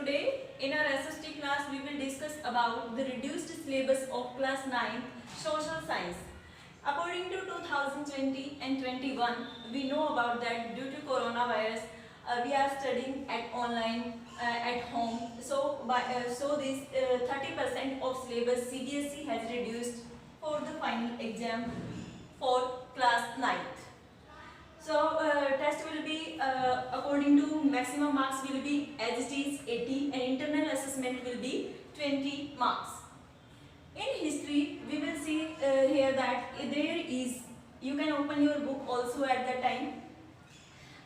Today in our SST class we will discuss about the reduced syllabus of class 9 social science. According to 2020 and 21, we know about that due to coronavirus we are studying at online at home. So this 30% of syllabus CBSE has reduced for the final exam for class 9th. So test will be according to maximum marks will be as it is 80 and internal assessment will be 20 marks. In history we will see here that there is, you can open your book also at that time.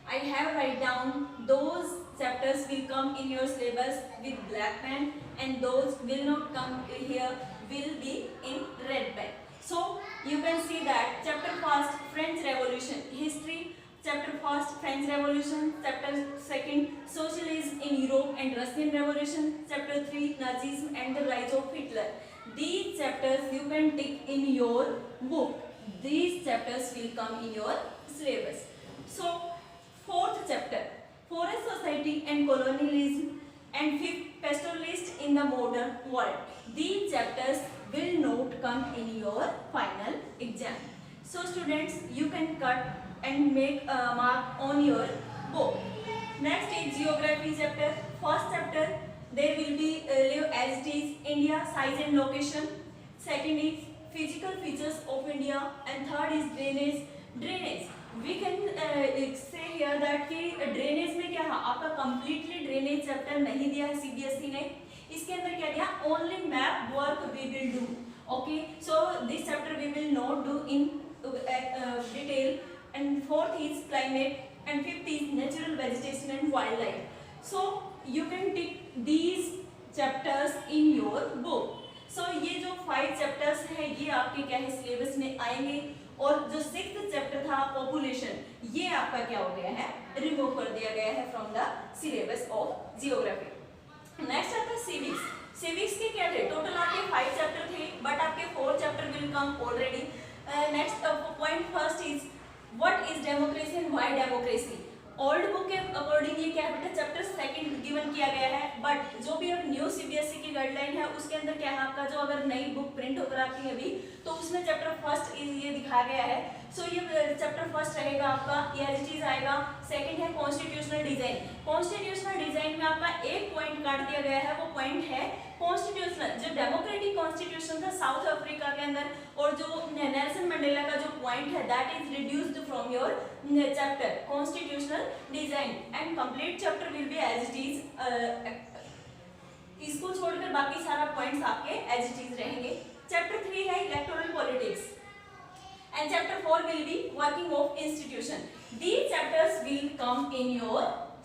I have write down those chapters will come in your syllabus with black pen and those will not come here, will be in red pen. So you can see that chapter first French Revolution history, chapter first French Revolution, chapter second socialism in Europe and Russian Revolution, chapter 3 Nazism and the rise of Hitler. These chapters you can take in your book. These chapters will come in your syllabus. So fourth chapter Forest Society and Colonialism and fifth Pastoralist in the Modern World. These chapters will not come in your final exam. So students, you can cut and make a mark on your book. Next is Geography chapter. First chapter there will be live as it is India, size and location. Second is physical features of India and third is drainage. We can say here that कि drainage में क्या है, आपका completely drainage chapter नहीं दिया है CBSE ने. इसके अंदर क्या दिया, only map work we will do. Okay, so this chapter we will not do in detail. And fourth is climate and fifth is natural vegetation and wild life. So you can tick these chapters in your book. So ये जो 5 chapters है ये आपके क्या है syllabus में आएंगे. और जो 6th चैप्टर था पॉपुलेशन, ये आपका क्या हो गया है, रिमूव कर दिया गया है from the syllabus of geography. Next आता है सिविक्स. सिविक्स के क्या थे, टोटल आपके 5 चैप्टर थे बट आपके 4 chapter will come already. Next point first is what is democracy and why democracy. Old book के अकॉर्डिंग ये क्या है बेटा, चैप्टर सेकंड गिवन किया गया है. बट जो भी अब न्यू सीबीएसई की गाइडलाइन है उसके अंदर क्या है आपका, जो अगर नई बुक प्रिंट होकर आती है अभी तो उसमें चैप्टर फर्स्ट ये दिखाया गया है. सो ये चैप्टर फर्स्ट रहेगा आपका, ये आएगा. सेकंड है कॉन्स्टिट्यूशनल डिजाइन. कॉन्स्टिट्यूशनल डिजाइन में आपका एक पॉइंट काट दिया गया है, वो पॉइंट है कॉन्स्टिट्यूशनल. जो डेमोक्रेटिक कॉन्स्टिट्यूशन था साउथ अफ्रीका के अंदर और जो नेल्सन मंडेला का जो पॉइंट है that is reduced from your chapter constitutional design and complete chapter will be as it is. इसको छोड़कर बाकी सारा पॉइंट्स आपके एज इट इज रहेंगे. चैप्टर 3 है electoral politics and chapter 4 will be working of institution. These chapters will come in your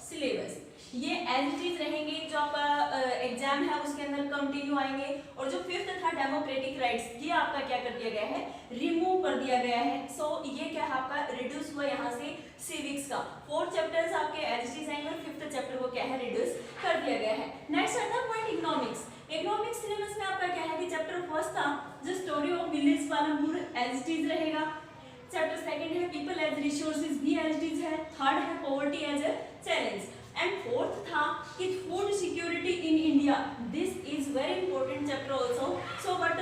syllabus. ये as it is रहेंगे, जो आपका एग्जाम है उसके अंदर कंटिन्यू आएंगे. और जो 5th था डेमोक्रेटिक राइट्स, ये आपका क्या कर दिया गया है, रिमूव कर दिया गया है. सो ये क्या है आपका रिड्यूस हुआ यहाँ से सिविक्स का. 4 चैप्टर्स आपके एज इट इज आएंगे और 5th चैप्टर को क्या है रिड्यूस कर दिया गया है. नेक्स्ट आता है पॉइंट इकोनॉमिक्स. इकोनॉमिक्स सिलेबस में आपका क्या है कि चैप्टर फर्स्ट था जो story of village Palampur as it is रहेगा. चैप्टर सेकंड है पीपल एज रिसोर्सेज भी एज इट इज है. थर्ड है poverty as a challenge and fourth था कि food security in India. This is very important chapter also. So but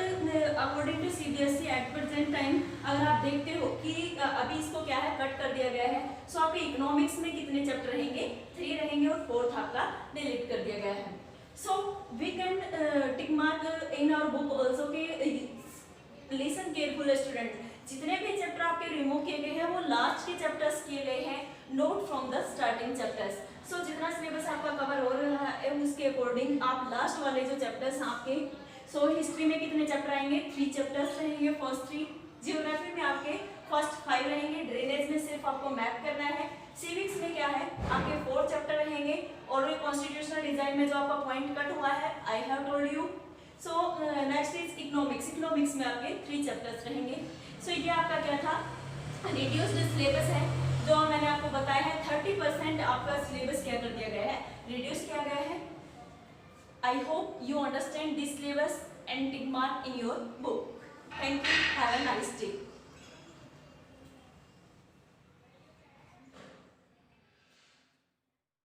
according to CBSE at present time अगर आप देखते हो कि अभी इसको क्या है कट कर दिया गया है. सो आपके इकोनॉमिक्स में कितने चैप्टर रहेंगे, 3 रहेंगे और फोर्थ आपका डिलीट कर दिया गया है. So we can tick mark in our book also कि listen careful student. जितने भी चैप्टर आपके रिमूव किए गए हैं वो लास्ट के चैप्टर्स किए गए हैं, not from the starting chapters. So जितना सिलेबस आपका कवर हो रहा है उसके अकॉर्डिंग आप लास्ट वाले जो चैप्टर्स आपके, सो हिस्ट्री में कितने चैप्टर आएंगे, 3 चैप्टर्स रहेंगे फर्स्ट 3. जियोग्राफी में आपके फर्स्ट 5 रहेंगे. ड्रेनेज में सिर्फ आपको मैप करना है. सिविक्स में क्या है आपके 4 चैप्टर रहेंगे और कॉन्स्टिट्यूशनल डिजाइन में जो आपका पॉइंट कट हुआ है I have told you. So next is economics. Economics में आपके 3 चैप्टर्स रहेंगे. सो ये आपका क्या था, रिड्यूस्ड सिलेबस है जो मैंने आपको बताया है. 30% आपका सिलेबस क्या कर दिया गया है, रिड्यूस किया गया है. I hope you understand this syllabus and tick mark in your book. Thank you, have a nice day.